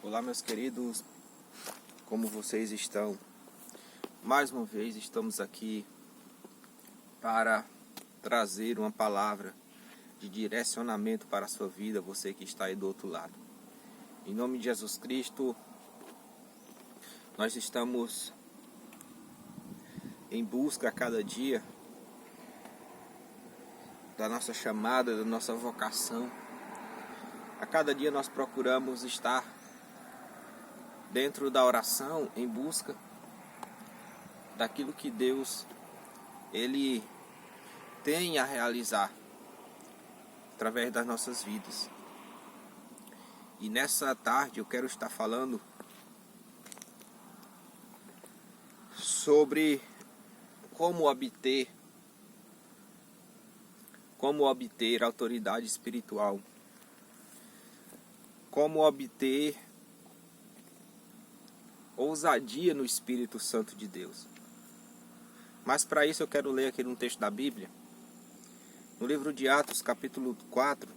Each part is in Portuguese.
Olá, meus queridos, como vocês estão? Mais uma vez estamos aqui para trazer uma palavra de direcionamento para a sua vida, você que está aí do outro lado. Em nome de Jesus Cristo, nós estamos em busca a cada dia da nossa chamada, da nossa vocação. A cada dia nós procuramos estar dentro da oração, em busca daquilo que Deus Ele tem a realizar através das nossas vidas. E nessa tarde eu quero estar falando sobre como obter autoridade espiritual, como obter ousadia no Espírito Santo de Deus. Mas para isso eu quero ler aqui um texto da Bíblia, no livro de Atos, capítulo 4,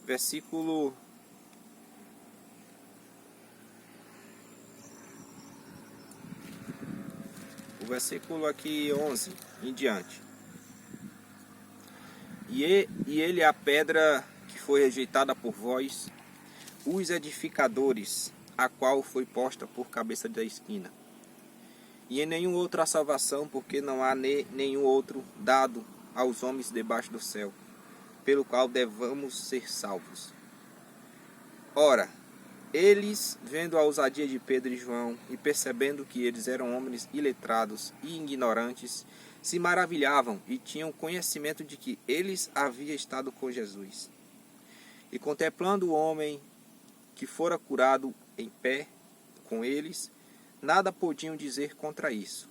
versículo aqui 11 em diante. E ele é a pedra que foi rejeitada por vós, os edificadores, a qual foi posta por cabeça da esquina. E em nenhum outro há salvação, porque não há nenhum outro dado aos homens debaixo do céu, pelo qual devamos ser salvos. Ora, eles, vendo a ousadia de Pedro e João, e percebendo que eles eram homens iletrados e ignorantes, se maravilhavam e tinham conhecimento de que eles haviam estado com Jesus. E contemplando o homem que fora curado em pé com eles, nada podiam dizer contra isso.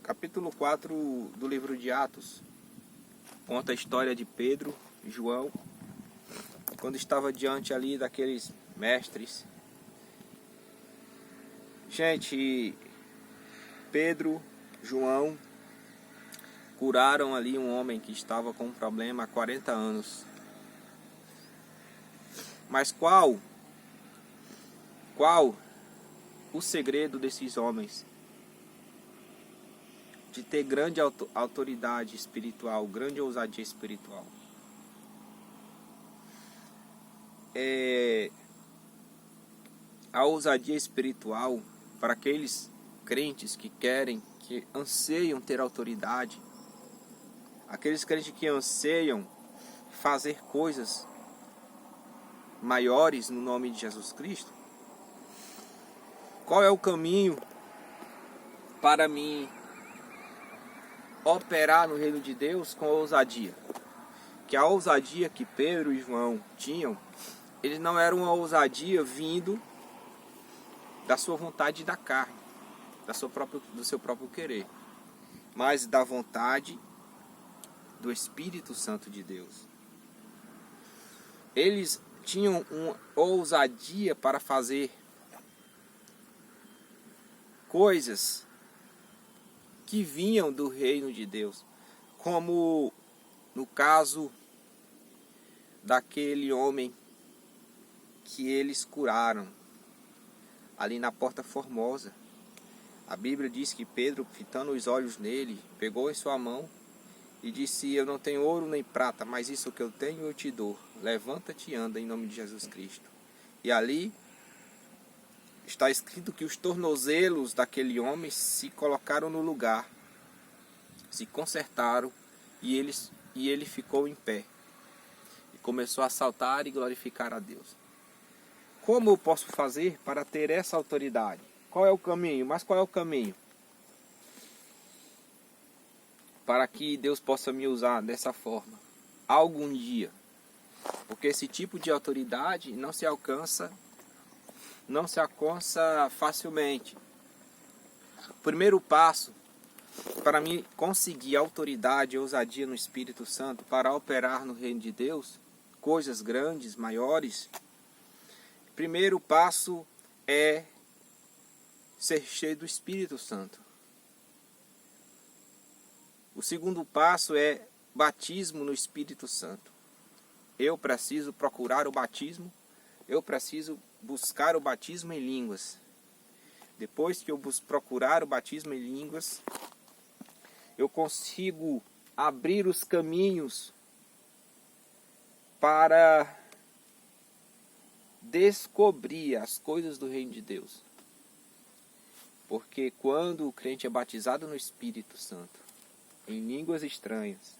Capítulo 4 do livro de Atos conta a história de Pedro e João, quando estava diante ali daqueles mestres. Gente, Pedro, João curaram ali um homem que estava com um problema há 40 anos. Mas qual o segredo desses homens de ter grande autoridade espiritual, grande ousadia espiritual? A ousadia espiritual para aqueles crentes que anseiam ter autoridade, aqueles crentes que anseiam fazer coisas maiores no nome de Jesus Cristo. Qual é o caminho para mim operar no reino de Deus com ousadia? Que a ousadia que Pedro e João tinham, eles não eram uma ousadia vindo da sua vontade da carne, do seu próprio querer, mas da vontade do Espírito Santo de Deus. Eles tinham uma ousadia para fazer coisas que vinham do reino de Deus, como no caso daquele homem que eles curaram ali na Porta Formosa. A Bíblia diz que Pedro, fitando os olhos nele, pegou em sua mão e disse: eu não tenho ouro nem prata, mas isso que eu tenho eu te dou. Levanta-te e anda em nome de Jesus Cristo. E ali está escrito que os tornozelos daquele homem se colocaram no lugar, se consertaram, e ele ficou em pé e começou a saltar e glorificar a Deus. Como eu posso fazer para ter essa autoridade? Qual é o caminho? Mas qual é o caminho para que Deus possa me usar dessa forma algum dia? Porque esse tipo de autoridade não se alcança facilmente. O primeiro passo para mim conseguir autoridade e ousadia no Espírito Santo para operar no reino de Deus, coisas grandes, maiores, o primeiro passo é ser cheio do Espírito Santo. O segundo passo é batismo no Espírito Santo. eu preciso procurar o batismo, eu preciso buscar o batismo em línguas. Depois que eu procurar o batismo em línguas, eu consigo abrir os caminhos para descobrir as coisas do reino de Deus. Porque quando o crente é batizado no Espírito Santo, em línguas estranhas,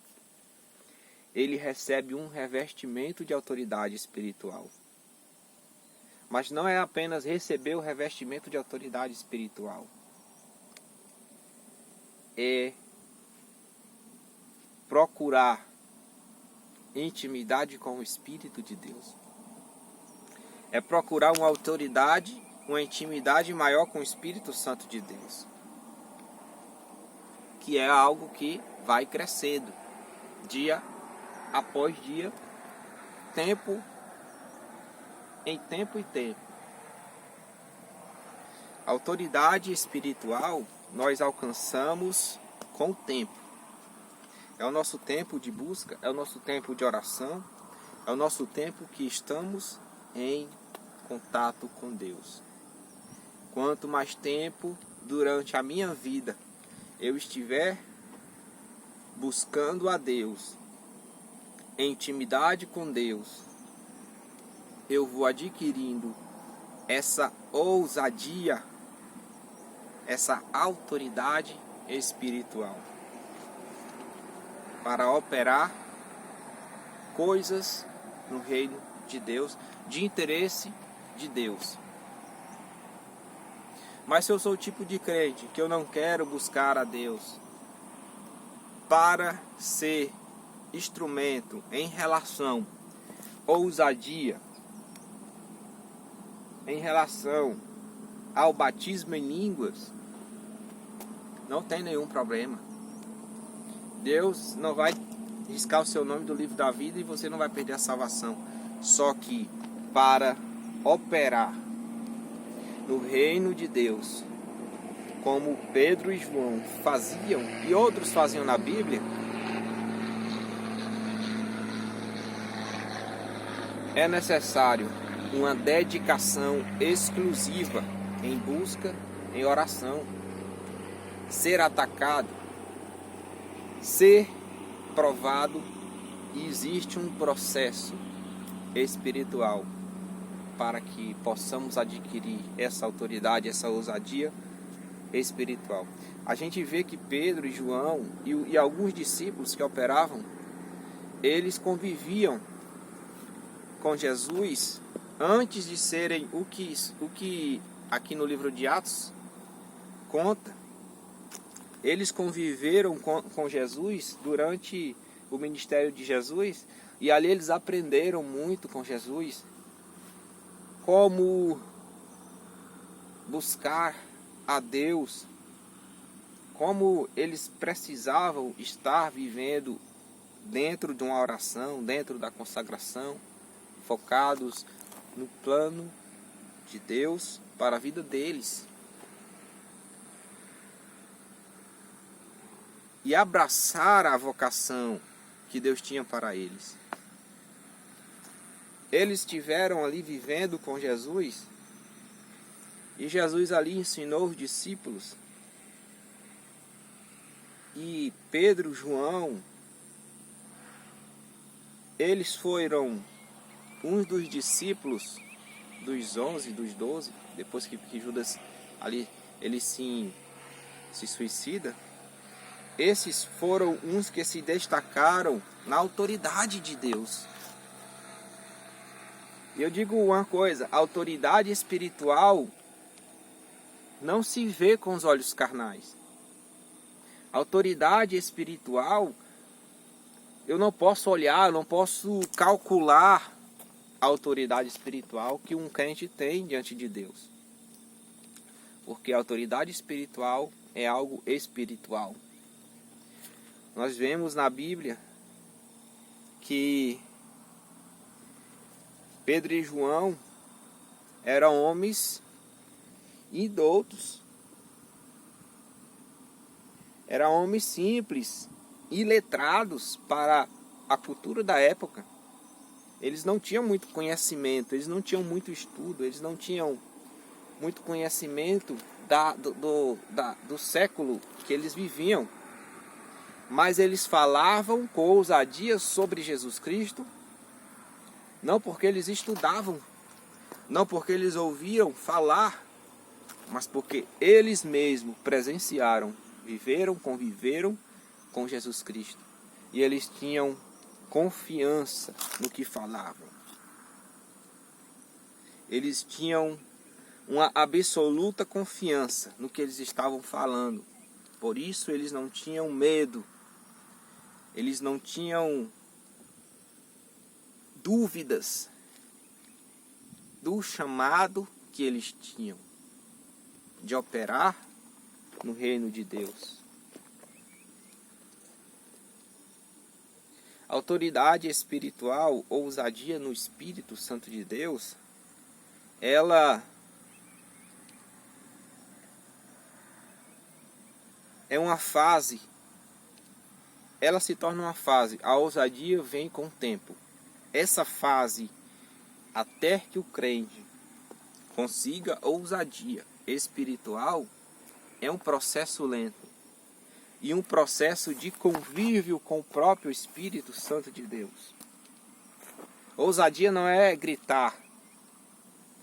ele recebe um revestimento de autoridade espiritual. Mas não é apenas receber o revestimento de autoridade espiritual. É procurar intimidade com o Espírito de Deus. É procurar uma autoridade, uma intimidade maior com o Espírito Santo de Deus. Que é algo que vai crescendo, dia após dia, tempo em tempo e tempo. A autoridade espiritual nós alcançamos com o tempo. É o nosso tempo de busca, é o nosso tempo de oração, é o nosso tempo que estamos em contato com Deus. Quanto mais tempo durante a minha vida eu estiver buscando a Deus, em intimidade com Deus, eu vou adquirindo essa ousadia, essa autoridade espiritual para operar coisas no reino de Deus, de interesse de Deus. Mas se eu sou o tipo de crente que eu não quero buscar a Deus para ser instrumento em relação à ousadia, em relação ao batismo em línguas, não tem nenhum problema. Deus não vai riscar o seu nome do livro da vida e você não vai perder a salvação. Só que para operar no reino de Deus, como Pedro e João faziam e outros faziam na Bíblia, é necessário uma dedicação exclusiva em busca, em oração, ser atacado, ser provado, e existe um processo espiritual para que possamos adquirir essa autoridade, essa ousadia espiritual. A gente vê que Pedro e João e alguns discípulos que operavam, eles conviviam com Jesus antes de serem o que aqui no livro de Atos conta. Eles conviveram com Jesus durante o ministério de Jesus e ali eles aprenderam muito com Jesus como buscar a Deus, como eles precisavam estar vivendo dentro de uma oração, dentro da consagração, focados no plano de Deus para a vida deles. E abraçar a vocação que Deus tinha para eles. Eles estiveram ali vivendo com Jesus, e Jesus ali ensinou os discípulos. E Pedro, João, eles foram uns dos discípulos dos 11, dos 12, depois que Judas ali ele se suicida. Esses foram uns que se destacaram na autoridade de Deus. E eu digo uma coisa, a autoridade espiritual não se vê com os olhos carnais. A autoridade espiritual, eu não posso olhar, eu não posso calcular a autoridade espiritual que um crente tem diante de Deus. Porque a autoridade espiritual é algo espiritual. Nós vemos na Bíblia que Pedro e João eram homens indoutos. Eram homens simples, iletrados para a cultura da época. Eles não tinham muito conhecimento, eles não tinham muito estudo, eles não tinham muito conhecimento do século que eles viviam. Mas eles falavam com ousadia sobre Jesus Cristo, não porque eles estudavam, não porque eles ouviram falar, mas porque eles mesmos presenciaram, viveram, conviveram com Jesus Cristo. E eles tinham confiança no que falavam. Eles tinham uma absoluta confiança no que eles estavam falando. Por isso eles não tinham medo. Eles não tinham dúvidas do chamado que eles tinham de operar no reino de Deus. Autoridade espiritual, ousadia no Espírito Santo de Deus, ela é uma fase, ela se torna uma fase. A ousadia vem com o tempo. Essa fase, até que o crente consiga ousadia espiritual, é um processo lento. E um processo de convívio com o próprio Espírito Santo de Deus. Ousadia não é gritar.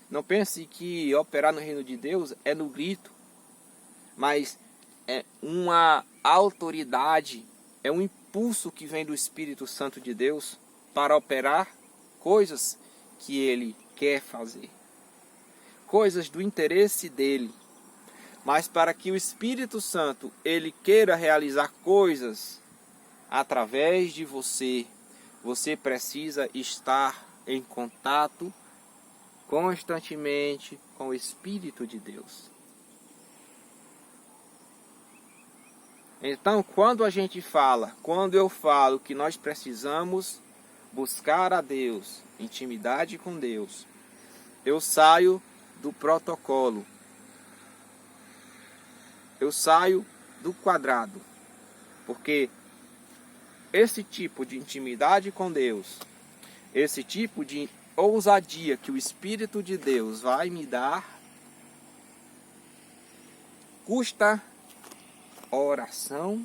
Não pense que operar no reino de Deus é no grito. Mas é uma autoridade, é um impulso que vem do Espírito Santo de Deus para operar coisas que Ele quer fazer. Coisas do interesse dEle. Mas para que o Espírito Santo Ele queira realizar coisas através de você, você precisa estar em contato constantemente com o Espírito de Deus. Então, quando eu falo que nós precisamos buscar a Deus, intimidade com Deus, eu saio do protocolo. Eu saio do quadrado. Porque esse tipo de intimidade com Deus, esse tipo de ousadia que o Espírito de Deus vai me dar, custa oração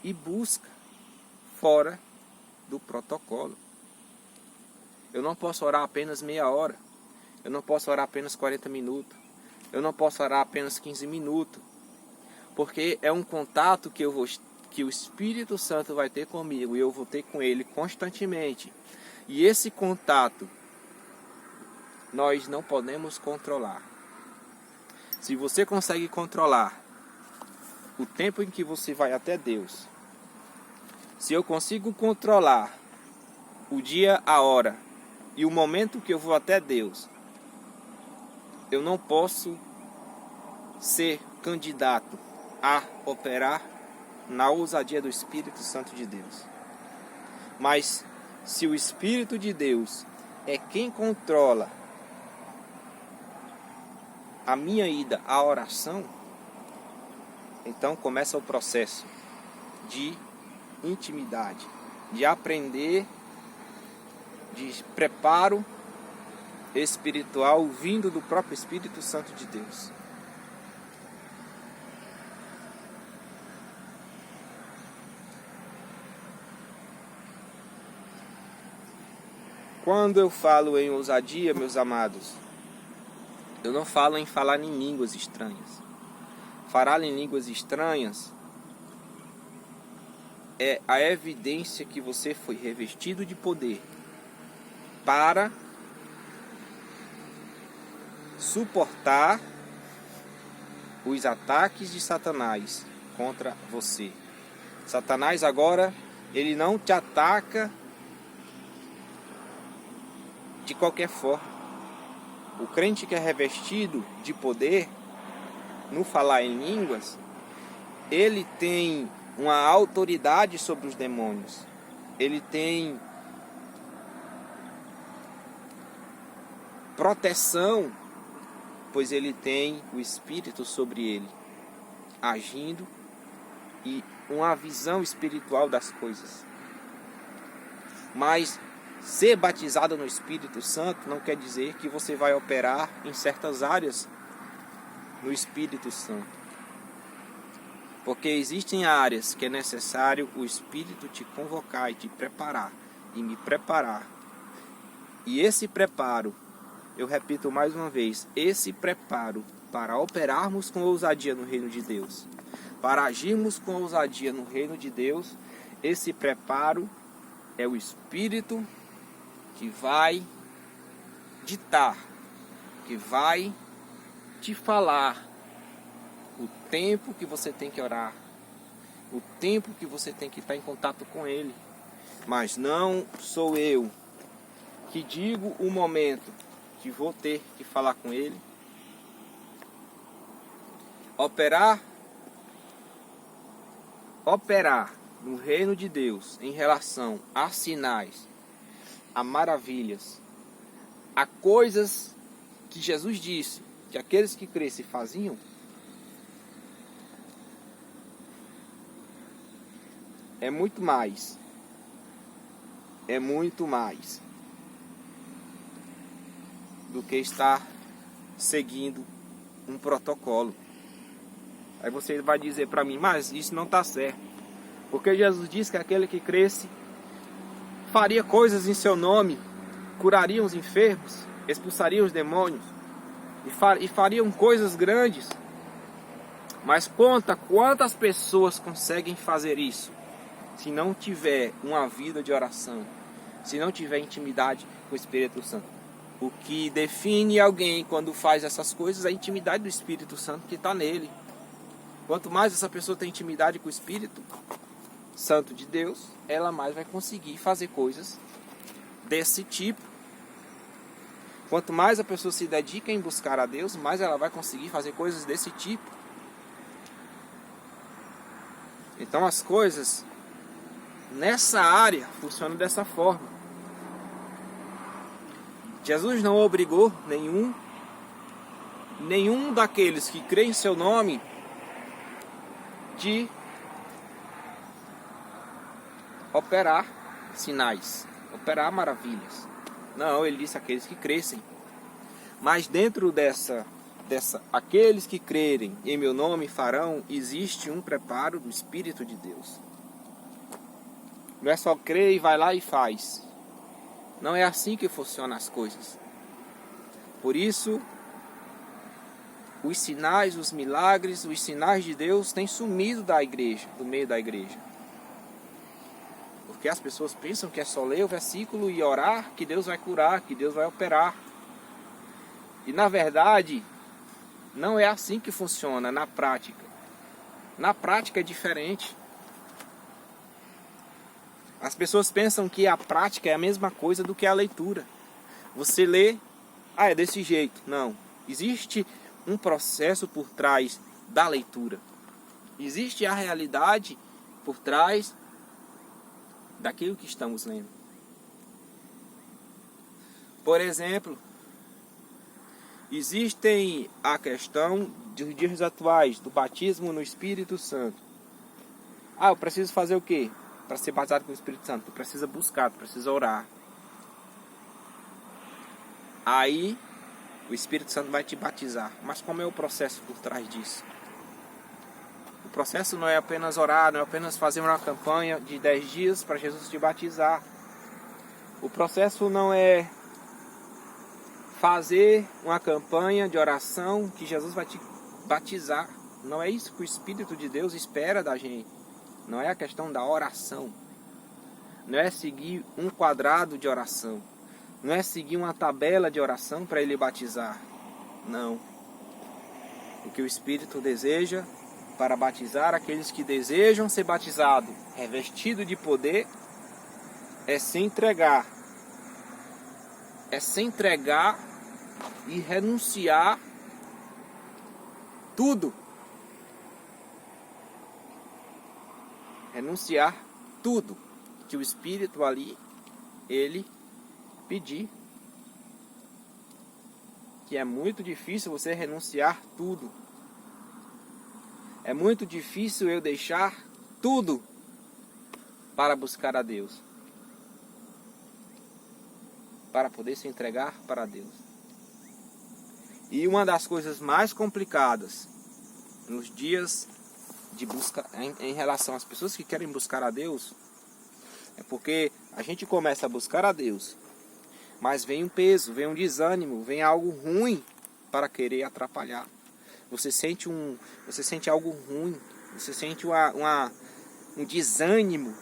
e busca fora do protocolo. Eu não posso orar apenas meia hora. Eu não posso orar apenas 40 minutos. Eu não posso orar apenas 15 minutos. Porque é um contato que o Espírito Santo vai ter comigo e eu vou ter com Ele constantemente. E esse contato nós não podemos controlar. Se você consegue controlar o tempo em que você vai até Deus, se eu consigo controlar o dia, a hora e o momento que eu vou até Deus, eu não posso ser candidato a operar na ousadia do Espírito Santo de Deus. Mas se o Espírito de Deus é quem controla a minha ida à oração, então começa o processo de intimidade, de aprender, de preparo espiritual vindo do próprio Espírito Santo de Deus. Quando eu falo em ousadia, meus amados, eu não falo em falar em línguas estranhas. Falar em línguas estranhas é a evidência que você foi revestido de poder para suportar os ataques de Satanás contra você. Satanás agora, ele não te ataca de qualquer forma. O crente que é revestido de poder, no falar em línguas, ele tem uma autoridade sobre os demônios. Ele tem proteção, pois ele tem o Espírito sobre ele, agindo, e uma visão espiritual das coisas. Mas ser batizado no Espírito Santo não quer dizer que você vai operar em certas áreas no Espírito Santo. Porque existem áreas que é necessário o Espírito te convocar e te preparar, e me preparar. E esse preparo, eu repito mais uma vez, esse preparo para operarmos com ousadia no reino de Deus, para agirmos com ousadia no reino de Deus, esse preparo é o Espírito que vai ditar, que vai te falar o tempo que você tem que orar, o tempo que você tem que estar em contato com Ele. Mas não sou eu que digo o momento que vou ter que falar com Ele. Operar no reino de Deus em relação a sinais, a maravilhas, a coisas que Jesus disse que aqueles que crescem faziam, é muito mais do que estar seguindo um protocolo. Aí você vai dizer para mim, mas isso não está certo, porque Jesus disse que aquele que cresce faria coisas em seu nome, curaria os enfermos, expulsaria os demônios e fariam coisas grandes. Mas conta quantas pessoas conseguem fazer isso se não tiver uma vida de oração, se não tiver intimidade com o Espírito Santo. O que define alguém quando faz essas coisas é a intimidade do Espírito Santo que está nele. Quanto mais essa pessoa tem intimidade com o Espírito Santo de Deus, ela mais vai conseguir fazer coisas desse tipo. Quanto mais a pessoa se dedica em buscar a Deus, mais ela vai conseguir fazer coisas desse tipo. Então as coisas nessa área funcionam dessa forma. Jesus não obrigou nenhum daqueles que creem em seu nome de operar sinais, operar maravilhas. Não, ele disse aqueles que crescem. Mas dentro aqueles que crerem em meu nome farão, existe um preparo do Espírito de Deus. Não é só crer e vai lá e faz. Não é assim que funcionam as coisas. Por isso, os sinais, os milagres, os sinais de Deus têm sumido da igreja, do meio da igreja. Porque as pessoas pensam que é só ler o versículo e orar que Deus vai curar, que Deus vai operar. E na verdade, não é assim que funciona na prática. Na prática é diferente. As pessoas pensam que a prática é a mesma coisa do que a leitura. Você lê, é desse jeito. Não. Existe um processo por trás da leitura. Existe a realidade por trás daquilo que estamos lendo. Por exemplo, existem a questão dos dias atuais, do batismo no Espírito Santo. Eu preciso fazer o quê? Para ser batizado com o Espírito Santo, tu precisa buscar, tu precisa orar. Aí o Espírito Santo vai te batizar. Mas como é o processo por trás disso? O processo não é apenas orar, não é apenas fazer uma campanha de 10 dias para Jesus te batizar. O processo não é fazer uma campanha de oração que Jesus vai te batizar. Não é isso que o Espírito de Deus espera da gente. Não é a questão da oração. Não é seguir um quadrado de oração. Não é seguir uma tabela de oração para ele batizar. Não. O que o Espírito deseja para batizar aqueles que desejam ser batizados, revestido de poder, é se entregar. É se entregar e renunciar tudo. Renunciar tudo que o Espírito ali, ele pedir. Que é muito difícil você renunciar tudo. É muito difícil eu deixar tudo para buscar a Deus. para poder se entregar para Deus. E uma das coisas mais complicadas nos dias de busca em relação às pessoas que querem buscar a Deus é porque a gente começa a buscar a Deus, mas vem um peso, vem um desânimo, vem algo ruim para querer atrapalhar. Você sente algo ruim, você sente um desânimo.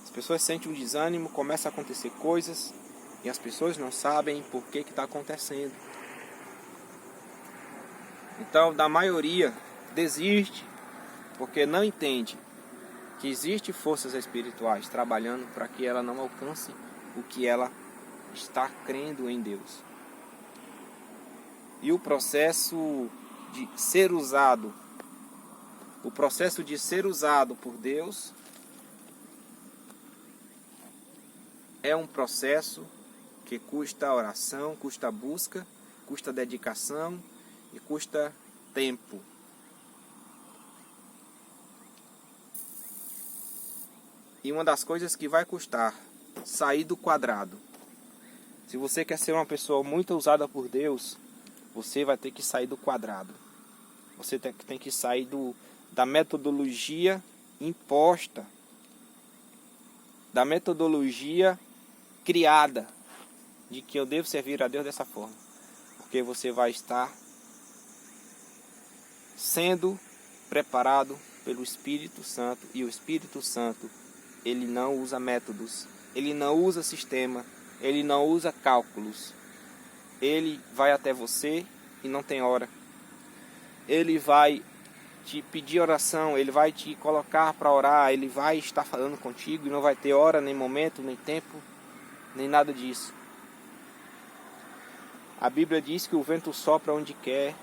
As pessoas sentem um desânimo, começam a acontecer coisas e as pessoas não sabem por que está acontecendo. Então, da maioria, desiste porque não entende que existem forças espirituais trabalhando para que ela não alcance o que ela está crendo em Deus. E o processo de ser usado por Deus é um processo que custa oração, custa busca, custa dedicação e custa tempo. E uma das coisas que vai custar, sair do quadrado. Se você quer ser uma pessoa muito usada por Deus, você vai ter que sair do quadrado. Você tem que sair da metodologia imposta, da metodologia criada, de que eu devo servir a Deus dessa forma. Porque você vai estar sendo preparado pelo Espírito Santo, e o Espírito Santo, ele não usa métodos, ele não usa sistema, ele não usa cálculos. Ele vai até você e não tem hora. Ele vai te pedir oração, ele vai te colocar para orar, ele vai estar falando contigo e não vai ter hora, nem momento, nem tempo, nem nada disso. A Bíblia diz que o vento sopra onde quer,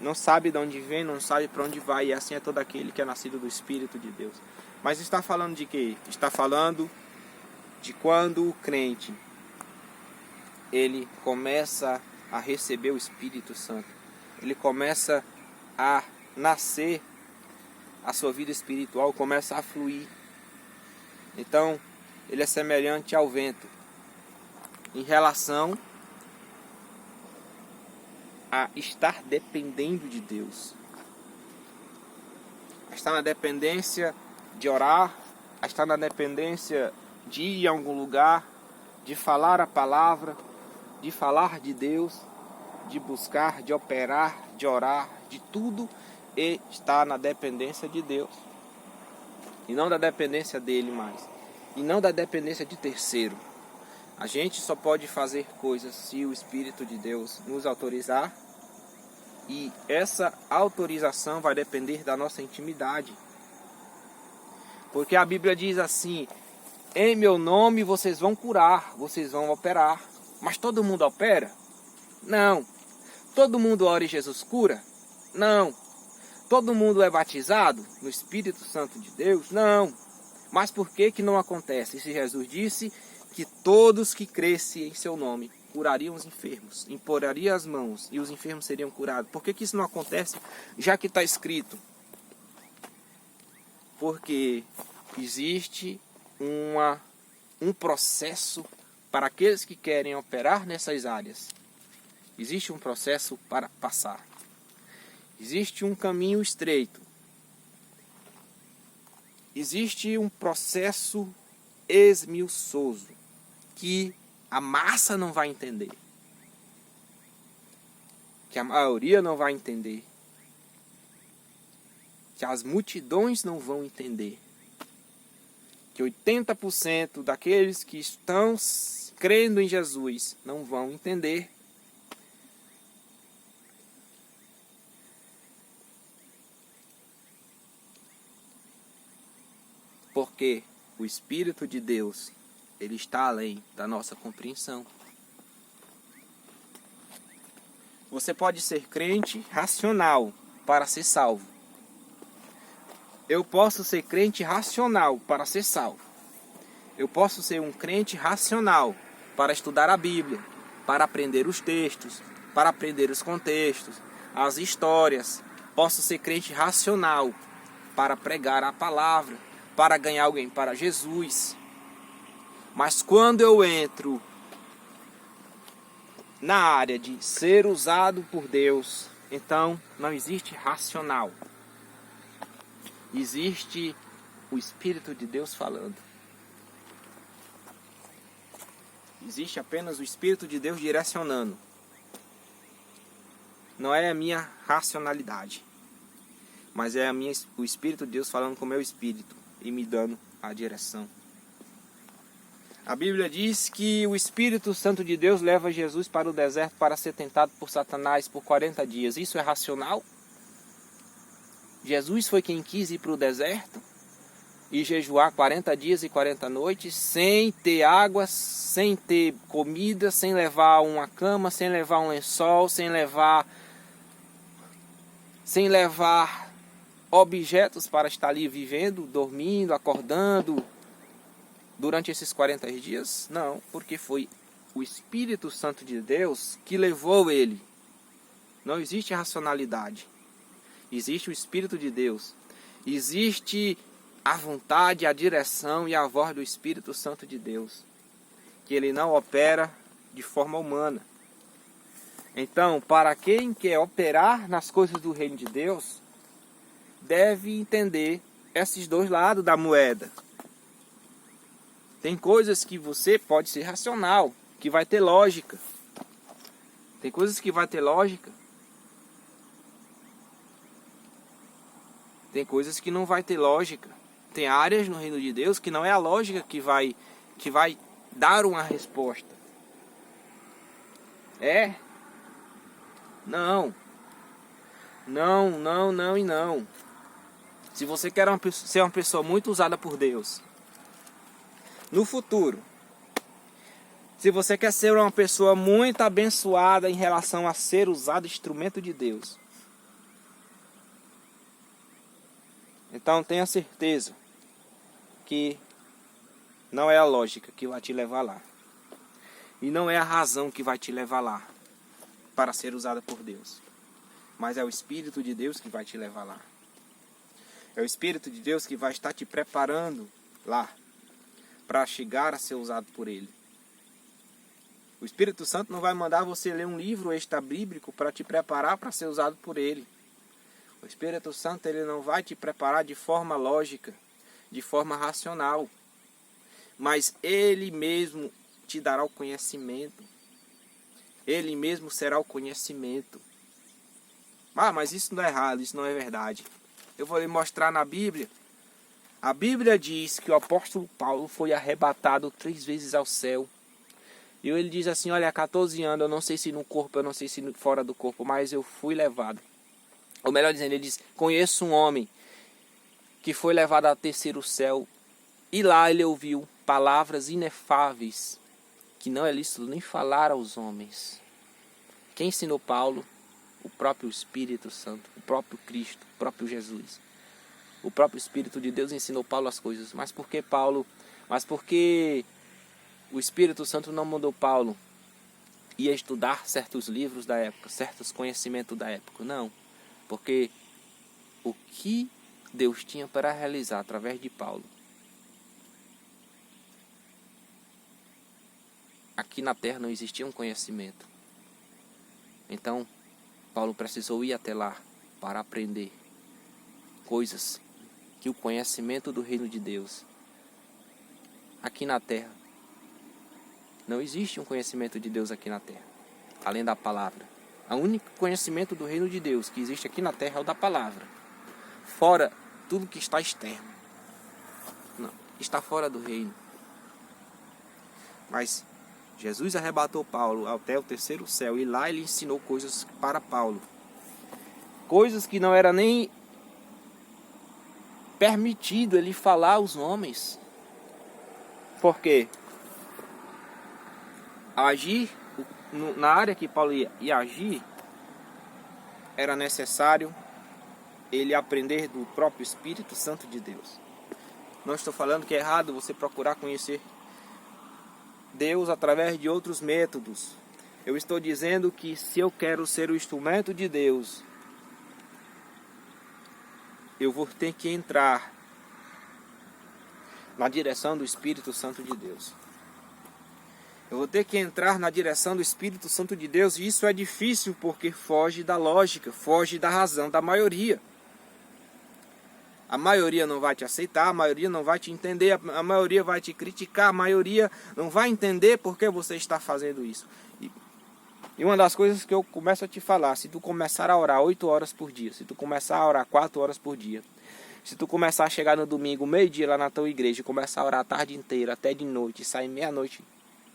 não sabe de onde vem, não sabe para onde vai, e assim é todo aquele que é nascido do Espírito de Deus. Mas está falando de quê? Está falando de quando o crente ele começa a receber o Espírito Santo. Ele começa a nascer, a sua vida espiritual começa a fluir. Então, ele é semelhante ao vento em relação a estar dependendo de Deus. A estar na dependência de orar, a estar na dependência de ir a algum lugar, de falar a palavra, de falar de Deus, de buscar, de operar, de orar, de tudo, e está na dependência de Deus. E não da dependência dele mais. E não da dependência de terceiro. A gente só pode fazer coisas se o Espírito de Deus nos autorizar. E essa autorização vai depender da nossa intimidade. Porque a Bíblia diz assim: em meu nome vocês vão curar, vocês vão operar. Mas todo mundo opera? Não. Todo mundo ora e Jesus cura? Não. Todo mundo é batizado no Espírito Santo de Deus? Não. Mas por que não acontece? Se Jesus disse que todos que crescem em seu nome curariam os enfermos, imporariam as mãos e os enfermos seriam curados. Por que isso não acontece, já que está escrito? Porque existe um processo para aqueles que querem operar nessas áreas. Existe um processo para passar. Existe um caminho estreito. Existe um processo esmiuçoso que a massa não vai entender. Que a maioria não vai entender. Que as multidões não vão entender. Que 80% daqueles que estão crendo em Jesus não vão entender. Porque o Espírito de Deus, ele está além da nossa compreensão. Você pode ser crente racional para ser salvo. Eu posso ser crente racional para ser salvo. Eu posso ser um crente racional para estudar a Bíblia, para aprender os textos, para aprender os contextos, as histórias. Posso ser crente racional para pregar a palavra, para ganhar alguém para Jesus. Mas quando eu entro na área de ser usado por Deus, então não existe racional. Existe o Espírito de Deus falando. Existe apenas o Espírito de Deus direcionando. Não é a minha racionalidade, mas é o Espírito de Deus falando com o meu espírito e me dando a direção. A Bíblia diz que o Espírito Santo de Deus leva Jesus para o deserto para ser tentado por Satanás por 40 dias. Isso é racional? Jesus foi quem quis ir para o deserto e jejuar 40 dias e 40 noites sem ter água, sem ter comida, sem levar uma cama, sem levar um lençol, sem levar objetos para estar ali vivendo, dormindo, acordando durante esses 40 dias? Não, porque foi o Espírito Santo de Deus que levou ele. Não existe racionalidade. Existe o Espírito de Deus. Existe a vontade, a direção e a voz do Espírito Santo de Deus, que ele não opera de forma humana. Então, para quem quer operar nas coisas do reino de Deus, deve entender esses dois lados da moeda. Tem coisas que você pode ser racional, que vai ter lógica. Tem coisas que vai ter lógica. Tem coisas que não vai ter lógica. Tem áreas no reino de Deus que não é a lógica que vai dar uma resposta. É? Não. Não, não, não e não. Se você quer ser uma pessoa muito usada por Deus no futuro, se você quer ser uma pessoa muito abençoada em relação a ser usado instrumento de Deus, então tenha certeza que não é a lógica que vai te levar lá. E não é a razão que vai te levar lá para ser usada por Deus. Mas é o Espírito de Deus que vai te levar lá. É o Espírito de Deus que vai estar te preparando lá para chegar a ser usado por Ele. O Espírito Santo não vai mandar você ler um livro extra-bíblico para te preparar para ser usado por Ele. O Espírito Santo ele não vai te preparar de forma lógica, de forma racional. Mas Ele mesmo te dará o conhecimento. Ele mesmo será o conhecimento. Ah, mas isso não é errado, isso não é verdade. Eu vou lhe mostrar na Bíblia. A Bíblia diz que o apóstolo Paulo foi arrebatado 3 vezes ao céu. E ele diz assim, olha, há 14 anos, eu não sei se no corpo, eu não sei se fora do corpo, mas eu fui levado. Ou melhor dizendo, ele diz, conheço um homem que foi levado ao terceiro céu. E lá ele ouviu palavras inefáveis, que não é lícito nem falar aos homens. Quem ensinou Paulo? O próprio Espírito Santo, o próprio Cristo, o próprio Jesus. O próprio Espírito de Deus ensinou Paulo as coisas. Mas por que Paulo? Mas porque o Espírito Santo não mandou Paulo ir estudar certos livros da época, certos conhecimentos da época. Não. Porque o que Deus tinha para realizar através de Paulo, aqui na terra não existia um conhecimento. Então, Paulo precisou ir até lá para aprender coisas que o conhecimento do reino de Deus, aqui na terra, não existe um conhecimento de Deus aqui na terra, além da palavra. O único conhecimento do reino de Deus que existe aqui na terra é o da palavra. Fora tudo que está externo. Não, está fora do reino. Mas Jesus arrebatou Paulo até o terceiro céu e lá ele ensinou coisas para Paulo. Coisas que não era nem permitido ele falar aos homens. Por quê? Agir na área que Paulo ia agir, era necessário ele aprender do próprio Espírito Santo de Deus. Não estou falando que é errado você procurar conhecer Deus através de outros métodos. Eu estou dizendo que se eu quero ser o instrumento de Deus, eu vou ter que entrar na direção do Espírito Santo de Deus. Eu vou ter que entrar na direção do Espírito Santo de Deus, e isso é difícil porque foge da lógica, foge da razão da maioria. A maioria não vai te aceitar, a maioria não vai te entender, a maioria vai te criticar, a maioria não vai entender por que você está fazendo isso. E uma das coisas que eu começo a te falar, se tu começar a orar 8 horas por dia, se tu começar a orar 4 horas por dia, se tu começar a chegar no domingo, meio-dia lá na tua igreja, e começar a orar a tarde inteira, até de noite, e sair meia-noite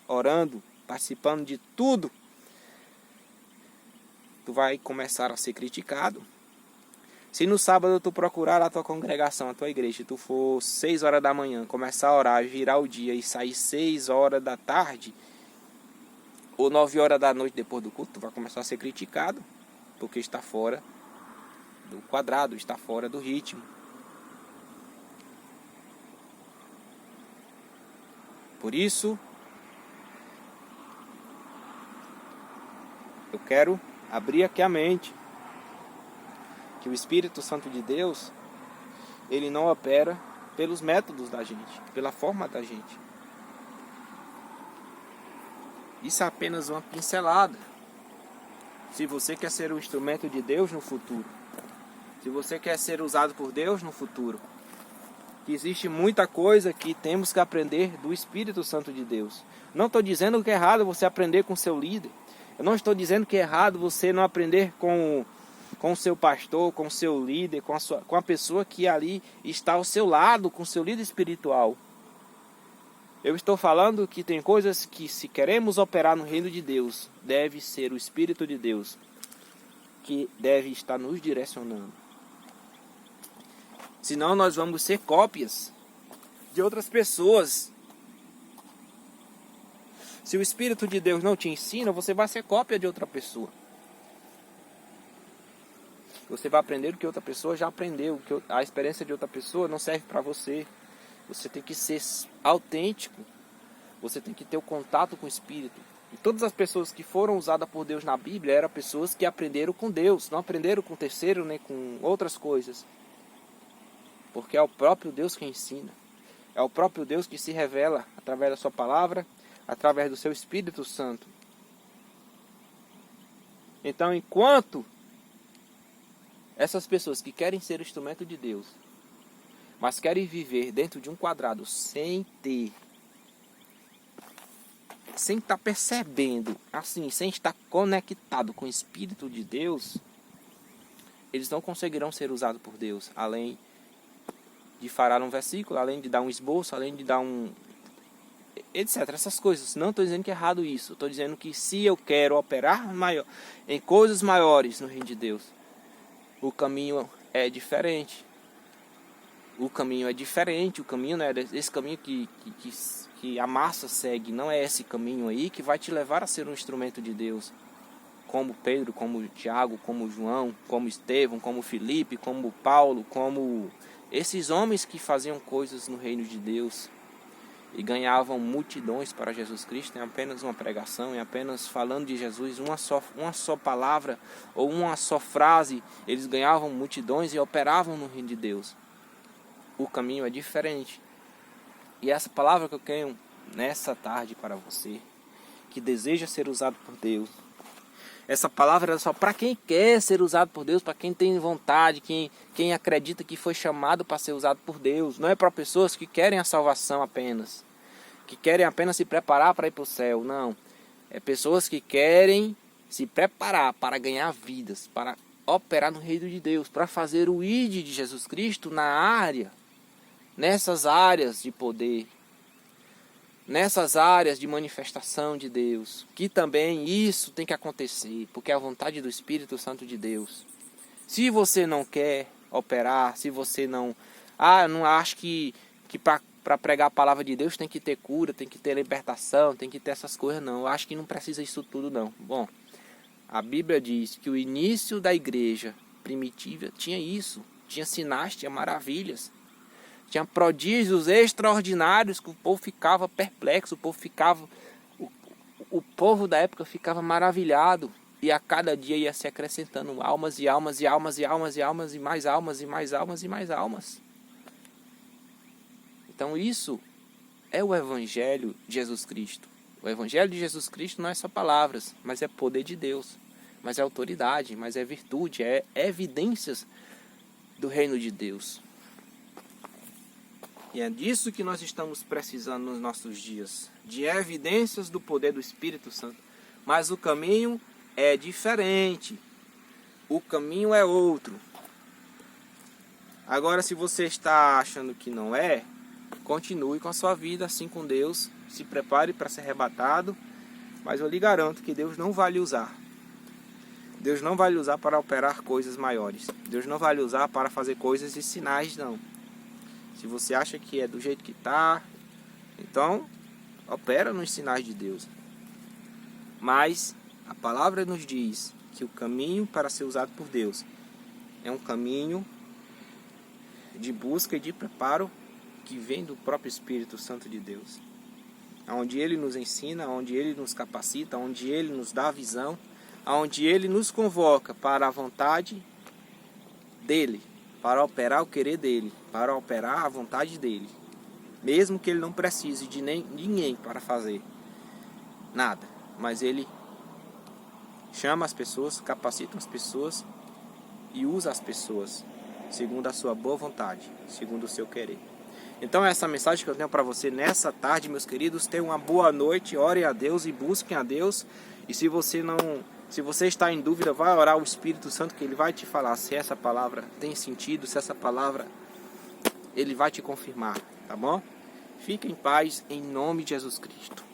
orando, participando de tudo, tu vai começar a ser criticado. Se no sábado tu procurar a tua congregação, a tua igreja, tu for 6 horas da manhã, começar a orar, virar o dia e sair 6 horas da tarde, ou 9 horas da noite depois do culto, tu vai começar a ser criticado, porque está fora do quadrado, está fora do ritmo. Por isso, eu quero abrir aqui a mente, que o Espírito Santo de Deus, ele não opera pelos métodos da gente, pela forma da gente. Isso é apenas uma pincelada. Se você quer ser um instrumento de Deus no futuro, se você quer ser usado por Deus no futuro, existe muita coisa que temos que aprender do Espírito Santo de Deus. Não estou dizendo que é errado você aprender com seu líder. Eu não estou dizendo que é errado você não aprender com o seu pastor, com o seu líder, com a pessoa que ali está ao seu lado, com o seu líder espiritual. Eu estou falando que tem coisas que, se queremos operar no reino de Deus, deve ser o Espírito de Deus que deve estar nos direcionando. Senão nós vamos ser cópias de outras pessoas. Se o Espírito de Deus não te ensina, você vai ser cópia de outra pessoa. Você vai aprender o que outra pessoa já aprendeu. A experiência de outra pessoa não serve para você. Você tem que ser autêntico. Você tem que ter o contato com o Espírito. E todas as pessoas que foram usadas por Deus na Bíblia eram pessoas que aprenderam com Deus. Não aprenderam com terceiro nem com outras coisas. Porque é o próprio Deus que ensina. É o próprio Deus que se revela através da sua palavra, através do seu Espírito Santo. Então, enquanto essas pessoas que querem ser instrumento de Deus, mas querem viver dentro de um quadrado sem estar percebendo, assim, sem estar conectado com o Espírito de Deus, eles não conseguirão ser usados por Deus, além de falar um versículo, além de dar um esboço, além de dar etc. Essas coisas. Não estou dizendo que é errado isso. Estou dizendo que se eu quero operar em coisas maiores no reino de Deus, o caminho é diferente. O caminho é diferente. O caminho não é esse caminho que a massa segue. Não é esse caminho aí que vai te levar a ser um instrumento de Deus. Como Pedro, como Tiago, como João, como Estevão, como Filipe, como Paulo, como esses homens que faziam coisas no reino de Deus e ganhavam multidões para Jesus Cristo em apenas uma pregação, em apenas falando de Jesus, uma só palavra ou uma só frase, eles ganhavam multidões e operavam no reino de Deus. O caminho é diferente. E essa palavra que eu tenho nessa tarde para você, que deseja ser usado por Deus, essa palavra é só para quem quer ser usado por Deus, para quem tem vontade, quem acredita que foi chamado para ser usado por Deus. Não é para pessoas que querem a salvação apenas, que querem apenas se preparar para ir para o céu. Não. É pessoas que querem se preparar para ganhar vidas, para operar no reino de Deus, para fazer o ID de Jesus Cristo nessas áreas de poder, nessas áreas de manifestação de Deus, que também isso tem que acontecer, porque é a vontade do Espírito Santo de Deus. Se você não quer operar, se você não acho que para pregar a palavra de Deus tem que ter cura, tem que ter libertação, tem que ter essas coisas, não. Eu acho que não precisa isso tudo, não. Bom, a Bíblia diz que o início da igreja primitiva tinha isso, tinha sinais, tinha maravilhas. Tinha prodígios extraordinários que o povo ficava perplexo, o povo da época ficava maravilhado. E a cada dia ia se acrescentando almas e almas e almas e almas e almas e mais almas e mais almas e mais almas. Então isso é o Evangelho de Jesus Cristo. O Evangelho de Jesus Cristo não é só palavras, mas é poder de Deus, mas é autoridade, mas é virtude, é evidências do reino de Deus. E é disso que nós estamos precisando nos nossos dias, de evidências do poder do Espírito Santo. Mas o caminho é diferente, o caminho é outro. Agora, se você está achando que não é, continue com a sua vida assim com Deus, se prepare para ser arrebatado, mas eu lhe garanto que Deus não vai lhe usar. Deus não vai lhe usar para operar coisas maiores. Deus não vai lhe usar para fazer coisas e sinais, não. Se você acha que é do jeito que está, então opera nos sinais de Deus. Mas a palavra nos diz que o caminho para ser usado por Deus é um caminho de busca e de preparo que vem do próprio Espírito Santo de Deus. Onde Ele nos ensina, onde Ele nos capacita, onde Ele nos dá a visão, onde Ele nos convoca para a vontade dEle, para operar o querer dEle, para operar a vontade dEle. Mesmo que Ele não precise de ninguém para fazer nada, mas Ele chama as pessoas, capacita as pessoas e usa as pessoas segundo a sua boa vontade, segundo o seu querer. Então essa mensagem que eu tenho para você nessa tarde, meus queridos, tenham uma boa noite, orem a Deus e busquem a Deus. E se você está em dúvida, vai orar ao Espírito Santo, que Ele vai te falar se essa palavra tem sentido, se essa palavra Ele vai te confirmar, tá bom? Fique em paz em nome de Jesus Cristo.